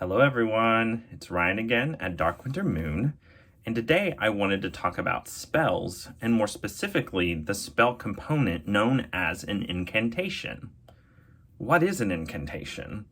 Hello everyone, it's Ryan again at Dark Winter Moon, and today I wanted to talk about spells, and more specifically, the spell component known as an incantation. What is an incantation?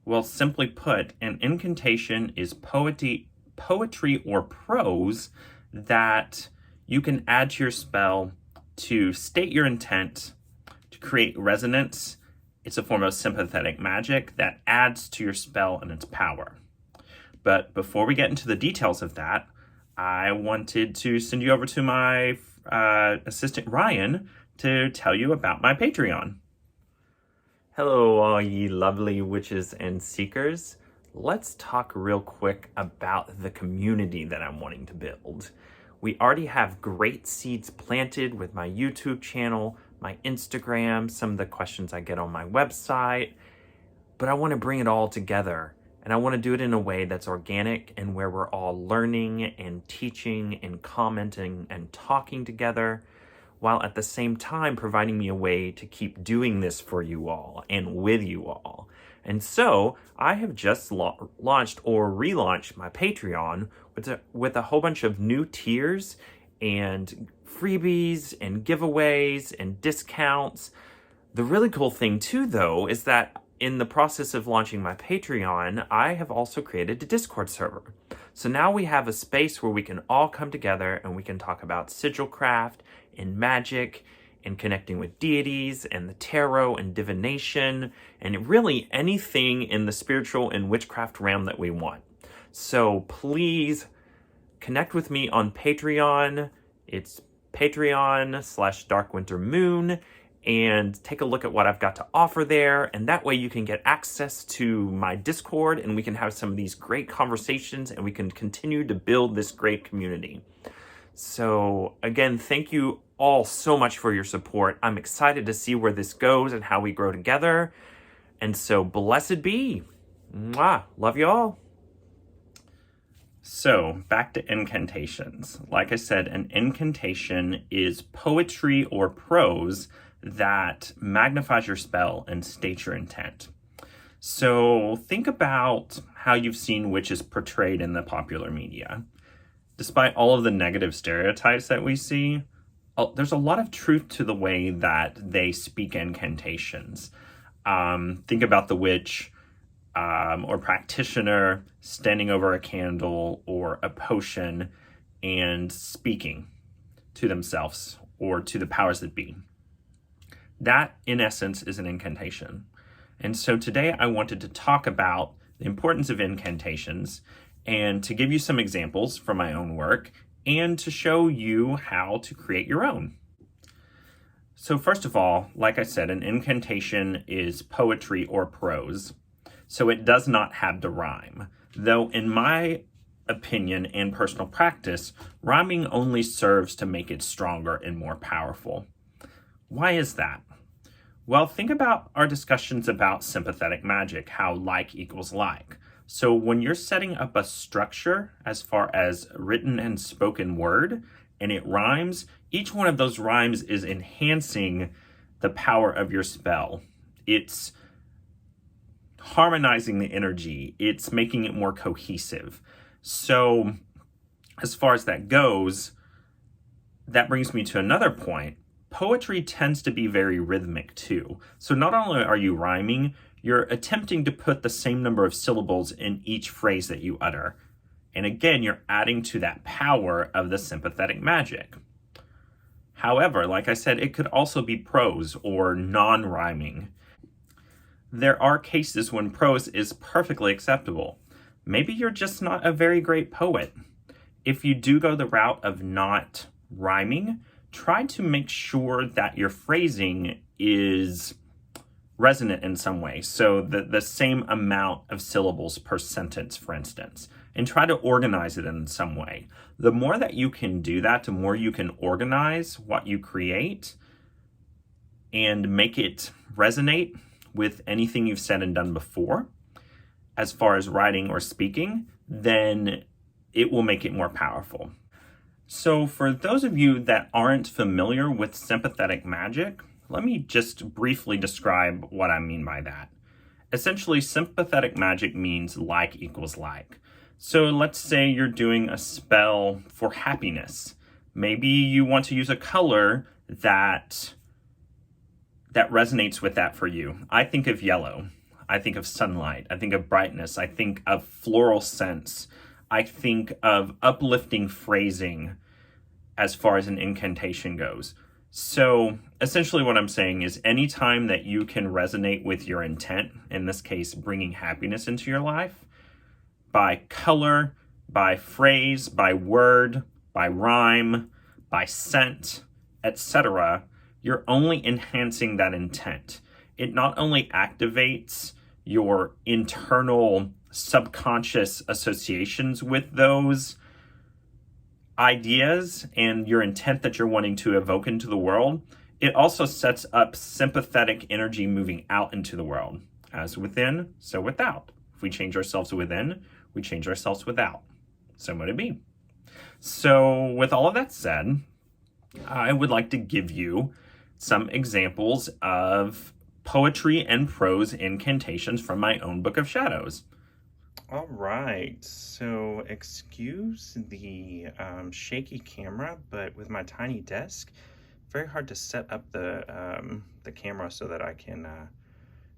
Well, simply put, an incantation is poetry or prose that you can add to your spell to state your intent, to create resonance. It's a form of sympathetic magic that adds to your spell and its power. But before we get into the details of that, I wanted to send you over to my assistant Ryan to tell you about my Patreon. Hello, all ye lovely witches and seekers. Let's talk real quick about the community that I'm wanting to build. We already have great seeds planted with my YouTube channel, my Instagram, some of the questions I get on my website, but I want to bring it all together, and I want to do it in a way that's organic and where we're all learning and teaching and commenting and talking together, while at the same time providing me a way to keep doing this for you all and with you all. And so I have just launched or relaunched my Patreon with a whole bunch of new tiers and freebies and giveaways and discounts. The really cool thing too, though, is that in the process of launching my Patreon, I have also created a Discord server. So now we have a space where we can all come together and we can talk about sigilcraft and magic and connecting with deities and the tarot and divination and really anything in the spiritual and witchcraft realm that we want. So please connect with me on Patreon. It's Patreon/DarkWinterMoon, and take a look at what I've got to offer there. And that way you can get access to my Discord and we can have some of these great conversations and we can continue to build this great community. So again, thank you all so much for your support. I'm excited to see where this goes and how we grow together. And so blessed be. Mwah. Love you all. So back to incantations. Like I said, an incantation is poetry or prose that magnifies your spell and states your intent. So think about how you've seen witches portrayed in the popular media. Despite all of the negative stereotypes that we see, there's a lot of truth to the way that they speak incantations. Think about the witch or practitioner standing over a candle or a potion and speaking to themselves or to the powers that be. That, in essence, is an incantation. And so today I wanted to talk about the importance of incantations and to give you some examples from my own work and to show you how to create your own. So first of all, like I said, an incantation is poetry or prose, so it does not have to rhyme. Though in my opinion and personal practice, rhyming only serves to make it stronger and more powerful. Why is that? Well, think about our discussions about sympathetic magic, how like equals like. So when you're setting up a structure as far as written and spoken word, and it rhymes, each one of those rhymes is enhancing the power of your spell. It's harmonizing the energy. It's making it more cohesive. So as far as that goes, that brings me to another point. Poetry tends to be very rhythmic too. So not only are you rhyming, you're attempting to put the same number of syllables in each phrase that you utter. And again, you're adding to that power of the sympathetic magic. However, like I said, it could also be prose or non-rhyming. There are cases when prose is perfectly acceptable. Maybe you're just not a very great poet. If you do go the route of not rhyming, try to make sure that your phrasing is resonant in some way. So the same amount of syllables per sentence, for instance, and try to organize it in some way. The more that you can do that, the more you can organize what you create and make it resonate with anything you've said and done before, as far as writing or speaking, then it will make it more powerful. So for those of you that aren't familiar with sympathetic magic, let me just briefly describe what I mean by that. Essentially, sympathetic magic means like equals like. So let's say you're doing a spell for happiness. Maybe you want to use a color that resonates with that for you. I think of yellow. I think of sunlight. I think of brightness. I think of floral scents. I think of uplifting phrasing as far as an incantation goes. So essentially what I'm saying is anytime that you can resonate with your intent, in this case, bringing happiness into your life, by color, by phrase, by word, by rhyme, by scent, etc., you're only enhancing that intent. It not only activates your internal subconscious associations with those ideas and your intent that you're wanting to evoke into the world, it also sets up sympathetic energy moving out into the world. As within, so without. If we change ourselves within, we change ourselves without. So might it be. So with all of that said, I would like to give you some examples of poetry and prose incantations from my own Book of Shadows. All right, so excuse the shaky camera, but with my tiny desk, very hard to set up the camera so that I can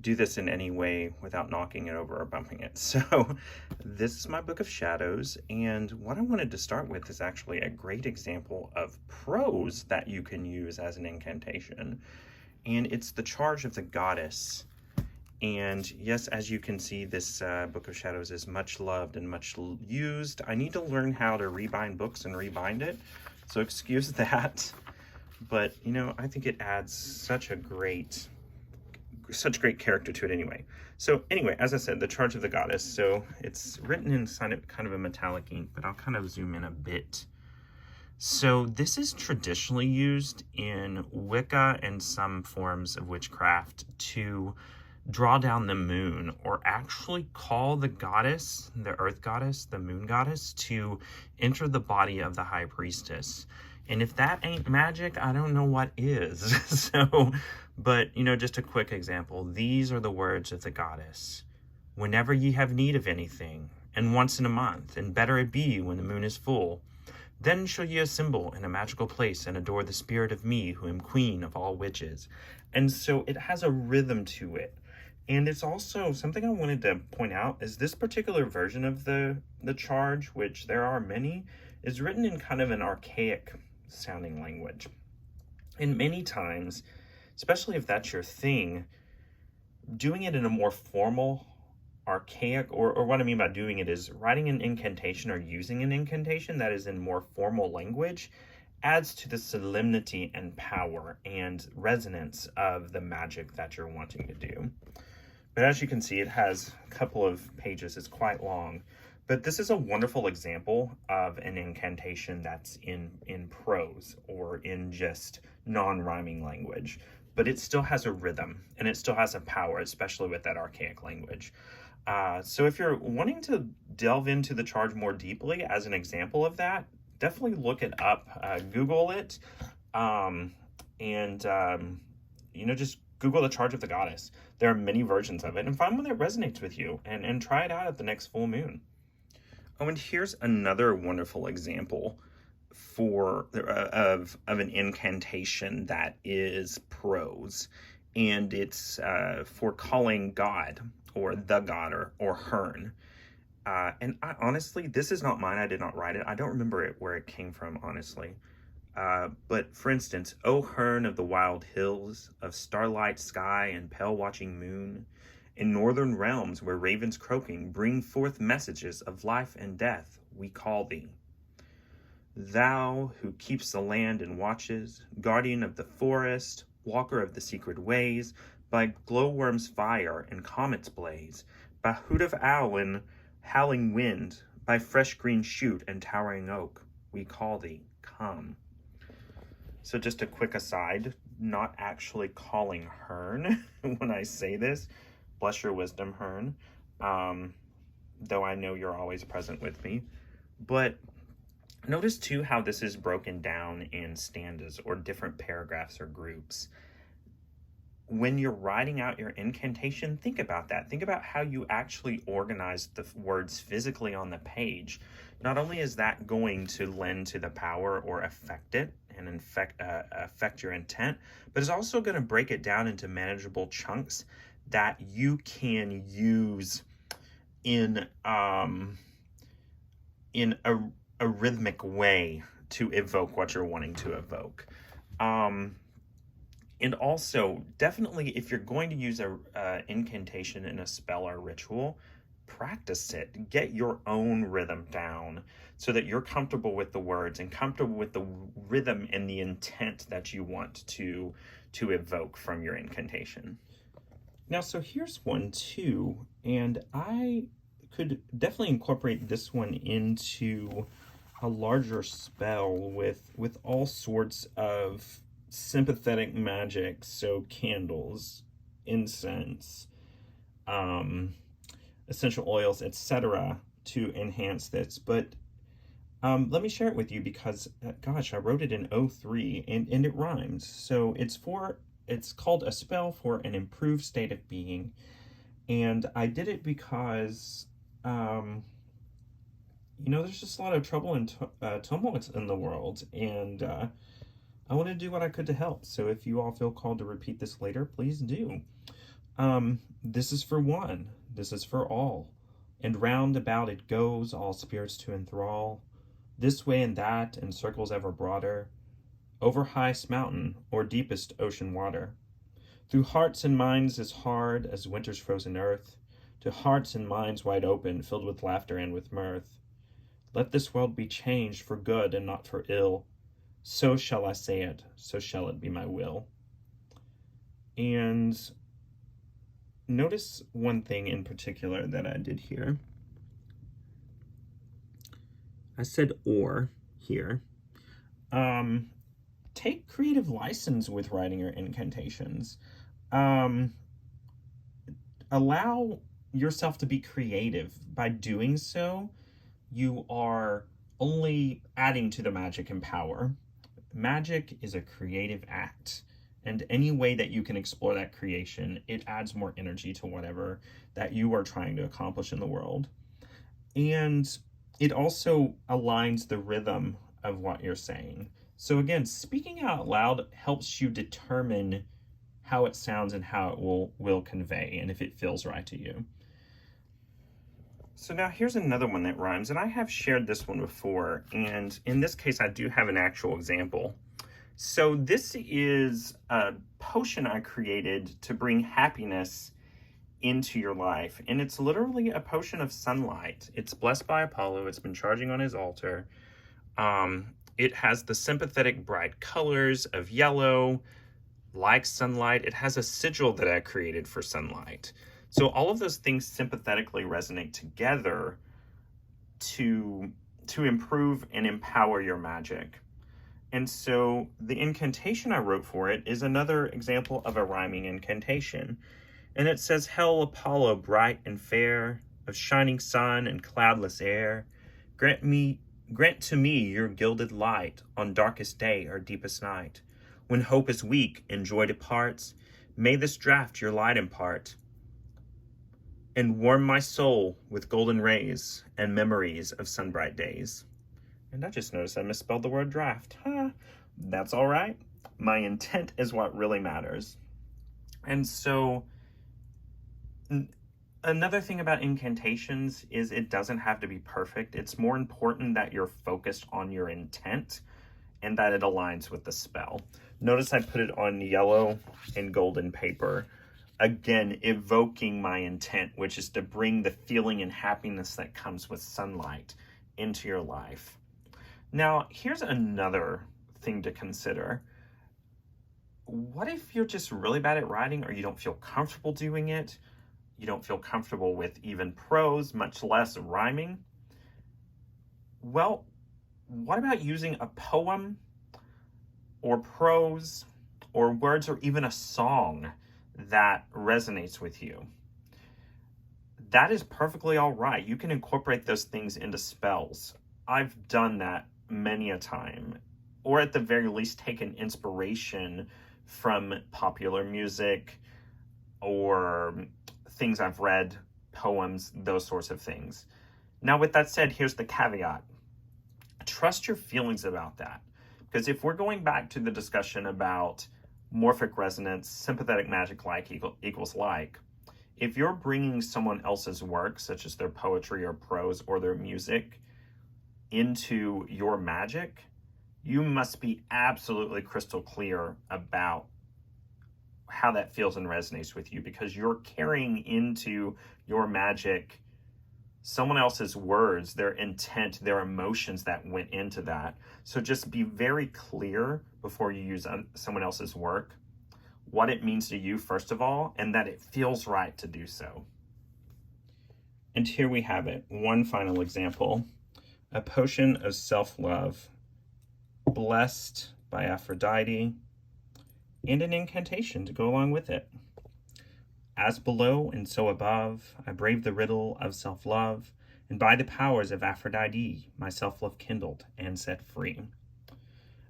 do this in any way without knocking it over or bumping it. So this is my Book of Shadows, and what I wanted to start with is actually a great example of prose that you can use as an incantation, and it's the Charge of the Goddess. And yes, as you can see, this Book of Shadows is much loved and much used. I need to learn how to rebind books and rebind it, so excuse that. But, you know, I think it adds such great character to it anyway. So anyway, as I said, the Charge of the Goddess. So it's written in kind of a metallic ink, but I'll kind of zoom in a bit. So this is traditionally used in Wicca and some forms of witchcraft to draw down the moon, or actually call the goddess, the earth goddess, the moon goddess, to enter the body of the high priestess. And if that ain't magic, I don't know what is. So, but, you know, just a quick example. These are the words of the goddess. Whenever ye have need of anything, and once in a month, and better it be when the moon is full, then shall ye assemble in a magical place and adore the spirit of me, who am queen of all witches. And so it has a rhythm to it. And it's also something I wanted to point out is this particular version of the charge, which there are many, is written in kind of an archaic sounding language. And many times, especially if that's your thing, doing it in a more formal, archaic, or what I mean by doing it is writing an incantation or using an incantation that is in more formal language adds to the solemnity and power and resonance of the magic that you're wanting to do. But as you can see, it has a couple of pages. It's quite long. But this is a wonderful example of an incantation that's in prose or in just non-rhyming language. But it still has a rhythm and it still has a power, especially with that archaic language. So if you're wanting to delve into the charge more deeply as an example of that, definitely look it up, Google it, you know, just Google the Charge of the Goddess. There are many versions of it, and find one that resonates with you, and try it out at the next full moon. Oh, and here's another wonderful example of an incantation that is prose, and it's for calling God, or the God, or Hern. And honestly, this is not mine. I did not write it. I don't remember where it came from, honestly. But for instance, O Hern of the wild hills, of starlight sky and pale watching moon, in northern realms where ravens croaking bring forth messages of life and death, we call thee. Thou who keeps the land and watches, guardian of the forest, walker of the secret ways, by glowworm's fire and comet's blaze, by hoot of owl and howling wind, by fresh green shoot and towering oak, we call thee, come. So just a quick aside, not actually calling Hern when I say this. Bless your wisdom, Hern. Though I know you're always present with me. But notice too how this is broken down in stanzas or different paragraphs or groups. when you're writing out your incantation, think about that. Think about how you actually organize the words physically on the page. Not only is that going to lend to the power or affect it and affect your intent, but it's also going to break it down into manageable chunks that you can use in a rhythmic way to evoke what you're wanting to evoke. And also, definitely, if you're going to use a incantation in a spell or ritual, practice it. Get your own rhythm down so that you're comfortable with the words and comfortable with the rhythm and the intent that you want to evoke from your incantation. Now, so here's one too, and I could definitely incorporate this one into a larger spell with all sorts of sympathetic magic, so candles, incense, essential oils, etc., to enhance this. But let me share it with you because, gosh, I wrote it in 03 and it rhymes. So it's called A Spell for an Improved State of Being. And I did it because, there's just a lot of trouble and tumult in the world. And I want to do what I could to help. So if you all feel called to repeat this later, please do. This is for one. This is for all. And round about it goes, all spirits to enthrall. This way and that, in circles ever broader. Over highest mountain or deepest ocean water. Through hearts and minds as hard as winter's frozen earth. To hearts and minds wide open, filled with laughter and with mirth. Let this world be changed for good and not for ill. So shall I say it, so shall it be my will. And notice one thing in particular that I did here. I said or here. Take creative license with writing your incantations. Allow yourself to be creative. By doing so, you are only adding to the magic and power. Magic is a creative act, and any way that you can explore that creation, it adds more energy to whatever that you are trying to accomplish in the world. And it also aligns the rhythm of what you're saying. So again, speaking out loud helps you determine how it sounds and how it will convey, and if it feels right to you. So now here's another one that rhymes, and I have shared this one before, and in this case I do have an actual example. So this is a potion I created to bring happiness into your life, and it's literally a potion of sunlight. It's blessed by Apollo. It's been charging on his altar. It has the sympathetic bright colors of yellow, like sunlight. It has a sigil that I created for sunlight. So all of those things sympathetically resonate together to improve and empower your magic. And so the incantation I wrote for it is another example of a rhyming incantation. And it says, Hail Apollo, bright and fair, of shining sun and cloudless air, grant to me your gilded light on darkest day or deepest night. When hope is weak and joy departs, may this draught your light impart, and warm my soul with golden rays and memories of sunbright days. And I just noticed I misspelled the word draft. That's all right. My intent is what really matters. And so another thing about incantations is it doesn't have to be perfect. It's more important that you're focused on your intent and that it aligns with the spell. Notice I put it on yellow and golden paper. Again, evoking my intent, which is to bring the feeling and happiness that comes with sunlight into your life. Now, here's another thing to consider. What if you're just really bad at writing, or you don't feel comfortable doing it? You don't feel comfortable with even prose, much less rhyming? Well, what about using a poem or prose or words or even a song that resonates with you? That is perfectly all right. You can incorporate those things into spells. I've done that many a time, or at the very least taken inspiration from popular music or things I've read, poems, those sorts of things. Now, with that said, here's the caveat. Trust your feelings about that. Because if we're going back to the discussion about morphic resonance, sympathetic magic equals like, if you're bringing someone else's work, such as their poetry or prose or their music, into your magic, you must be absolutely crystal clear about how that feels and resonates with you, because you're carrying into your magic someone else's words, their intent, their emotions that went into that. So just be very clear before you use someone else's work, what it means to you, first of all, and that it feels right to do so. And here we have it, one final example. A potion of self-love, blessed by Aphrodite, and an incantation to go along with it. As below and so above, I brave the riddle of self-love, and by the powers of Aphrodite, my self-love kindled and set free.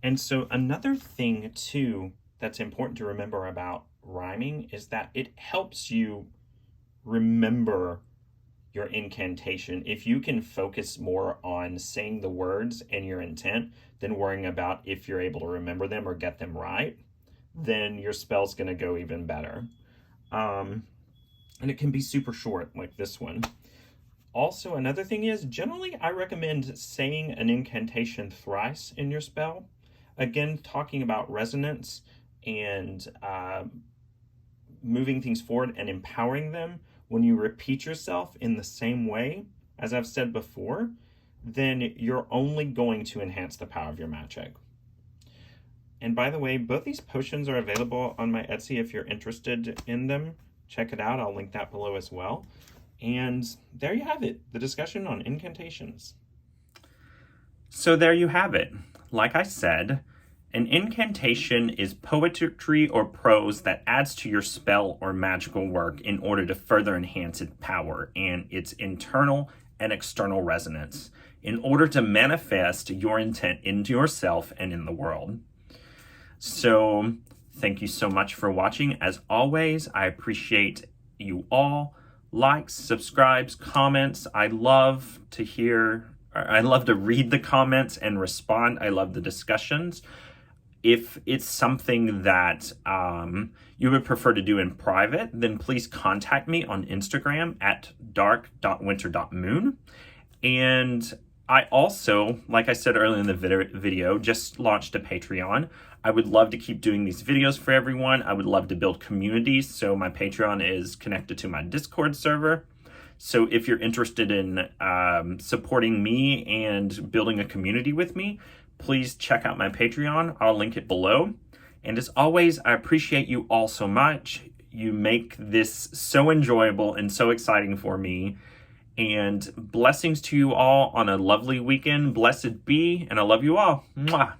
And so another thing, too, that's important to remember about rhyming is that it helps you remember your incantation. If you can focus more on saying the words and your intent than worrying about if you're able to remember them or get them right, then your spell's going to go even better. And it can be super short, like this one. Also, another thing is, generally, I recommend saying an incantation thrice in your spell. Again, talking about resonance and moving things forward and empowering them. When you repeat yourself in the same way, as I've said before, then you're only going to enhance the power of your magic. And by the way, both these potions are available on my Etsy if you're interested in them. Check it out. I'll link that below as well. And there you have it, the discussion on incantations. So there you have it. Like I said, an incantation is poetry or prose that adds to your spell or magical work in order to further enhance its power and its internal and external resonance in order to manifest your intent into yourself and in the world. So thank you so much for watching. As always, I appreciate you all. Likes, subscribes, comments. I love to read the comments and respond. I love the discussions. If it's something that you would prefer to do in private, then please contact me on Instagram at dark.winter.moon. And I also, like I said earlier in the video, just launched a Patreon. I would love to keep doing these videos for everyone. I would love to build communities. So my Patreon is connected to my Discord server. So if you're interested in supporting me and building a community with me, please check out my Patreon. I'll link it below. And as always, I appreciate you all so much. You make this so enjoyable and so exciting for me. And blessings to you all on a lovely weekend. Blessed be, and I love you all. Mwah.